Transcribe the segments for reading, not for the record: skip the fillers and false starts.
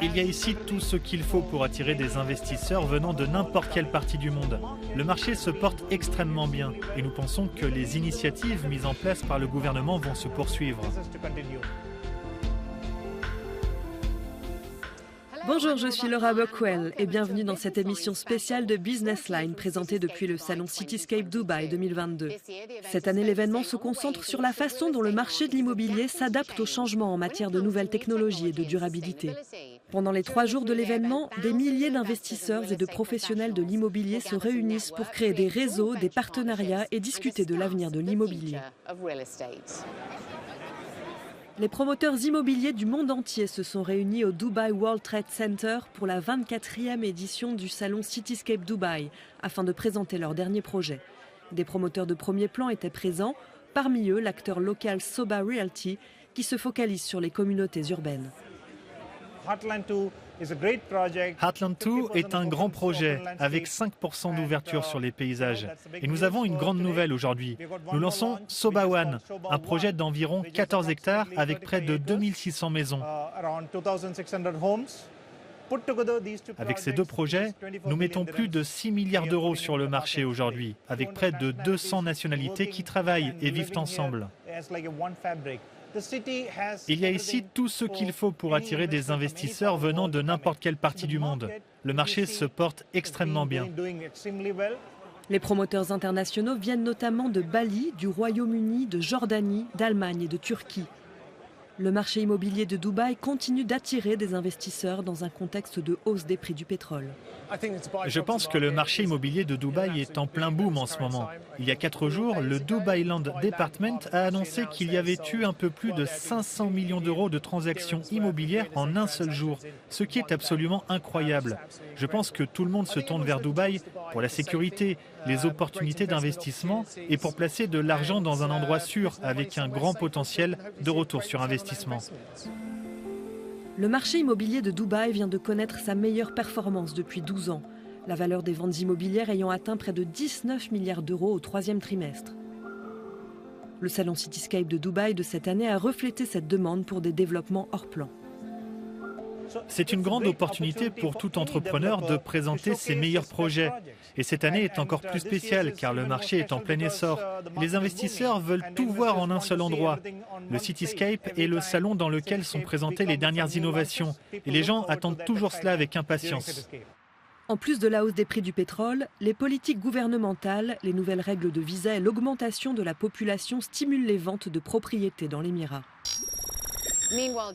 Il y a ici tout ce qu'il faut pour attirer des investisseurs venant de n'importe quelle partie du monde. Le marché se porte extrêmement bien et nous pensons que les initiatives mises en place par le gouvernement vont se poursuivre. Bonjour, je suis Laura Buckwell et bienvenue dans cette émission spéciale de Business Line présentée depuis le salon Cityscape Dubaï 2022. Cette année, l'événement se concentre sur la façon dont le marché de l'immobilier s'adapte aux changements en matière de nouvelles technologies et de durabilité. Pendant les 3 jours de l'événement, des milliers d'investisseurs et de professionnels de l'immobilier se réunissent pour créer des réseaux, des partenariats et discuter de l'avenir de l'immobilier. Les promoteurs immobiliers du monde entier se sont réunis au Dubai World Trade Center pour la 24e édition du salon Cityscape Dubaï afin de présenter leurs derniers projets. Des promoteurs de premier plan étaient présents, parmi eux l'acteur local Soba Realty qui se focalise sur les communautés urbaines. Heartland 2 est un grand projet avec 5% d'ouverture sur les paysages. Et nous avons une grande nouvelle aujourd'hui. Nous lançons Soba One, un projet d'environ 14 hectares avec près de 2600 maisons. Avec ces 2 projets, nous mettons plus de 6 milliards d'euros sur le marché aujourd'hui, avec près de 200 nationalités qui travaillent et vivent ensemble. Il y a ici tout ce qu'il faut pour attirer des investisseurs venant de n'importe quelle partie du monde. Le marché se porte extrêmement bien. Les promoteurs internationaux viennent notamment de Bali, du Royaume-Uni, de Jordanie, d'Allemagne et de Turquie. Le marché immobilier de Dubaï continue d'attirer des investisseurs dans un contexte de hausse des prix du pétrole. Je pense que le marché immobilier de Dubaï est en plein boom en ce moment. Il y a 4 jours, le Dubai Land Department a annoncé qu'il y avait eu un peu plus de 500 millions d'euros de transactions immobilières en un seul jour, ce qui est absolument incroyable. Je pense que tout le monde se tourne vers Dubaï pour la sécurité, les opportunités d'investissement et pour placer de l'argent dans un endroit sûr avec un grand potentiel de retour sur investissement. Le marché immobilier de Dubaï vient de connaître sa meilleure performance depuis 12 ans, la valeur des ventes immobilières ayant atteint près de 19 milliards d'euros au 3e trimestre. Le salon Cityscape de Dubaï de cette année a reflété cette demande pour des développements hors plan. C'est une grande opportunité pour tout entrepreneur de présenter ses meilleurs projets. Et cette année est encore plus spéciale car le marché est en plein essor. Les investisseurs veulent tout voir en un seul endroit. Le Cityscape est le salon dans lequel sont présentées les dernières innovations. Et les gens attendent toujours cela avec impatience. En plus de la hausse des prix du pétrole, les politiques gouvernementales, les nouvelles règles de visa et l'augmentation de la population stimulent les ventes de propriétés dans l'Émirat.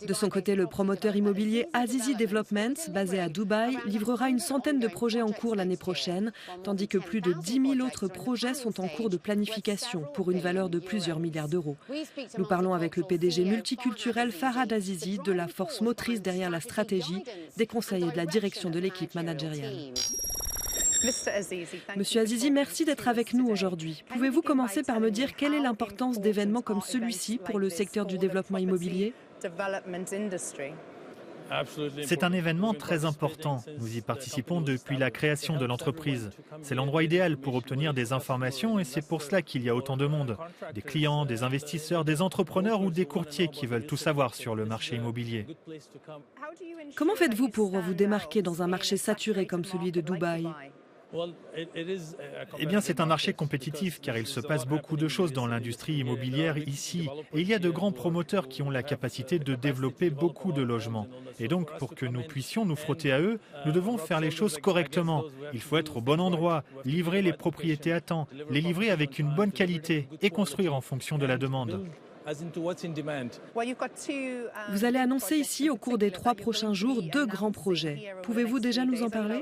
De son côté, le promoteur immobilier Azizi Developments, basé à Dubaï, livrera une centaine de projets en cours l'année prochaine, tandis que plus de 10 000 autres projets sont en cours de planification pour une valeur de plusieurs milliards d'euros. Nous parlons avec le PDG multiculturel Farhad Azizi de la force motrice derrière la stratégie, des conseillers de la direction de l'équipe managériale. Monsieur Azizi, merci d'être avec nous aujourd'hui. Pouvez-vous commencer par me dire quelle est l'importance d'événements comme celui-ci pour le secteur du développement immobilier ? C'est un événement très important. Nous y participons depuis la création de l'entreprise. C'est l'endroit idéal pour obtenir des informations et c'est pour cela qu'il y a autant de monde. Des clients, des investisseurs, des entrepreneurs ou des courtiers qui veulent tout savoir sur le marché immobilier. Comment faites-vous pour vous démarquer dans un marché saturé comme celui de Dubaï ? Eh bien, c'est un marché compétitif car il se passe beaucoup de choses dans l'industrie immobilière ici. Et il y a de grands promoteurs qui ont la capacité de développer beaucoup de logements. Et donc, pour que nous puissions nous frotter à eux, nous devons faire les choses correctement. Il faut être au bon endroit, livrer les propriétés à temps, les livrer avec une bonne qualité et construire en fonction de la demande. Vous allez annoncer ici au cours des 3 prochains jours 2 grands projets. Pouvez-vous déjà nous en parler ?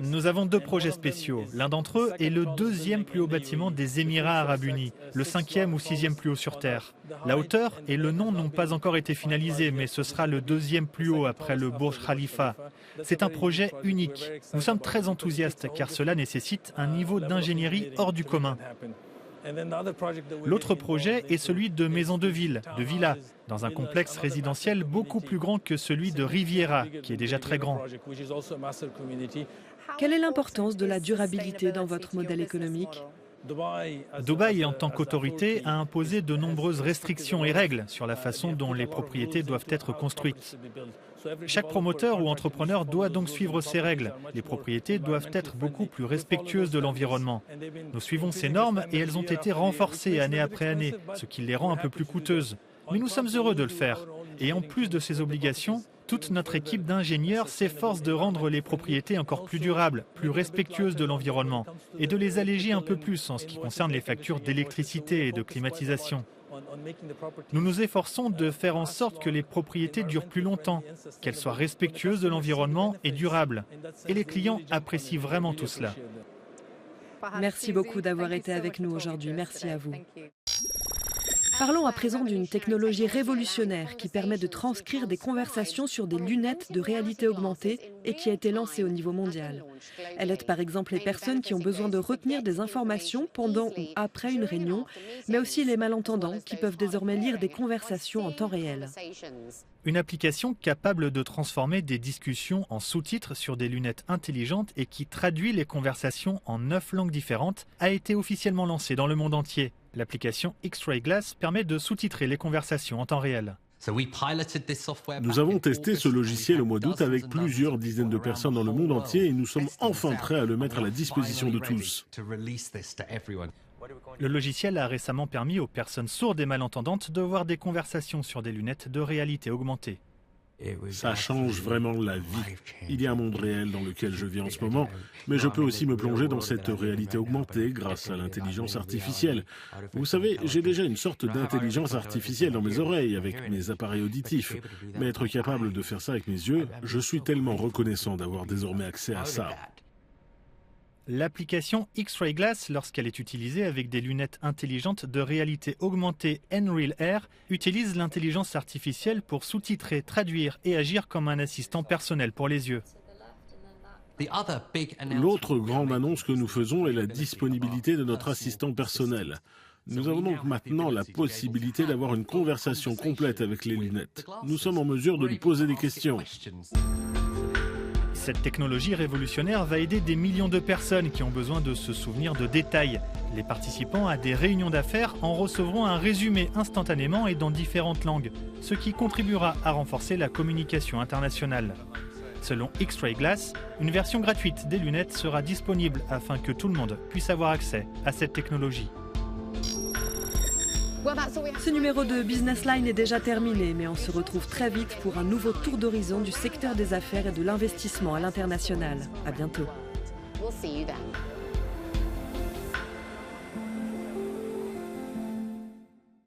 Nous avons 2 projets spéciaux. L'un d'entre eux est le 2e plus haut bâtiment des Émirats arabes unis, le 5e ou 6e plus haut sur Terre. La hauteur et le nom n'ont pas encore été finalisés, mais ce sera le 2e plus haut après le Burj Khalifa. C'est un projet unique. Nous sommes très enthousiastes car cela nécessite un niveau d'ingénierie hors du commun. L'autre projet est celui de maisons de ville, de villas, dans un complexe résidentiel beaucoup plus grand que celui de Riviera, qui est déjà très grand. Quelle est l'importance de la durabilité dans votre modèle économique ? Dubaï, en tant qu'autorité, a imposé de nombreuses restrictions et règles sur la façon dont les propriétés doivent être construites. Chaque promoteur ou entrepreneur doit donc suivre ces règles. Les propriétés doivent être beaucoup plus respectueuses de l'environnement. Nous suivons ces normes et elles ont été renforcées année après année, ce qui les rend un peu plus coûteuses. Mais nous sommes heureux de le faire. Et en plus de ces obligations, toute notre équipe d'ingénieurs s'efforce de rendre les propriétés encore plus durables, plus respectueuses de l'environnement et de les alléger un peu plus en ce qui concerne les factures d'électricité et de climatisation. Nous nous efforçons de faire en sorte que les propriétés durent plus longtemps, qu'elles soient respectueuses de l'environnement et durables. Et les clients apprécient vraiment tout cela. Merci beaucoup d'avoir été avec nous aujourd'hui. Merci à vous. Parlons à présent d'une technologie révolutionnaire qui permet de transcrire des conversations sur des lunettes de réalité augmentée et qui a été lancée au niveau mondial. Elle aide par exemple les personnes qui ont besoin de retenir des informations pendant ou après une réunion, mais aussi les malentendants qui peuvent désormais lire des conversations en temps réel. Une application capable de transformer des discussions en sous-titres sur des lunettes intelligentes et qui traduit les conversations en 9 langues différentes a été officiellement lancée dans le monde entier. L'application X-Ray Glass permet de sous-titrer les conversations en temps réel. Nous avons testé ce logiciel au mois d'août avec plusieurs dizaines de personnes dans le monde entier et nous sommes enfin prêts à le mettre à la disposition de tous. Le logiciel a récemment permis aux personnes sourdes et malentendantes de voir des conversations sur des lunettes de réalité augmentée. Ça change vraiment la vie. Il y a un monde réel dans lequel je vis en ce moment, mais je peux aussi me plonger dans cette réalité augmentée grâce à l'intelligence artificielle. Vous savez, j'ai déjà une sorte d'intelligence artificielle dans mes oreilles avec mes appareils auditifs, mais être capable de faire ça avec mes yeux, je suis tellement reconnaissant d'avoir désormais accès à ça. L'application X-Ray Glass, lorsqu'elle est utilisée avec des lunettes intelligentes de réalité augmentée Nreal Air, utilise l'intelligence artificielle pour sous-titrer, traduire et agir comme un assistant personnel pour les yeux. L'autre grande annonce que nous faisons est la disponibilité de notre assistant personnel. Nous avons donc maintenant la possibilité d'avoir une conversation complète avec les lunettes. Nous sommes en mesure de lui poser des questions. Cette technologie révolutionnaire va aider des millions de personnes qui ont besoin de se souvenir de détails. Les participants à des réunions d'affaires en recevront un résumé instantanément et dans différentes langues, ce qui contribuera à renforcer la communication internationale. Selon X-Ray Glass, une version gratuite des lunettes sera disponible afin que tout le monde puisse avoir accès à cette technologie. Ce numéro de Business Line est déjà terminé, mais on se retrouve très vite pour un nouveau tour d'horizon du secteur des affaires et de l'investissement à l'international. À bientôt. We'll see you then.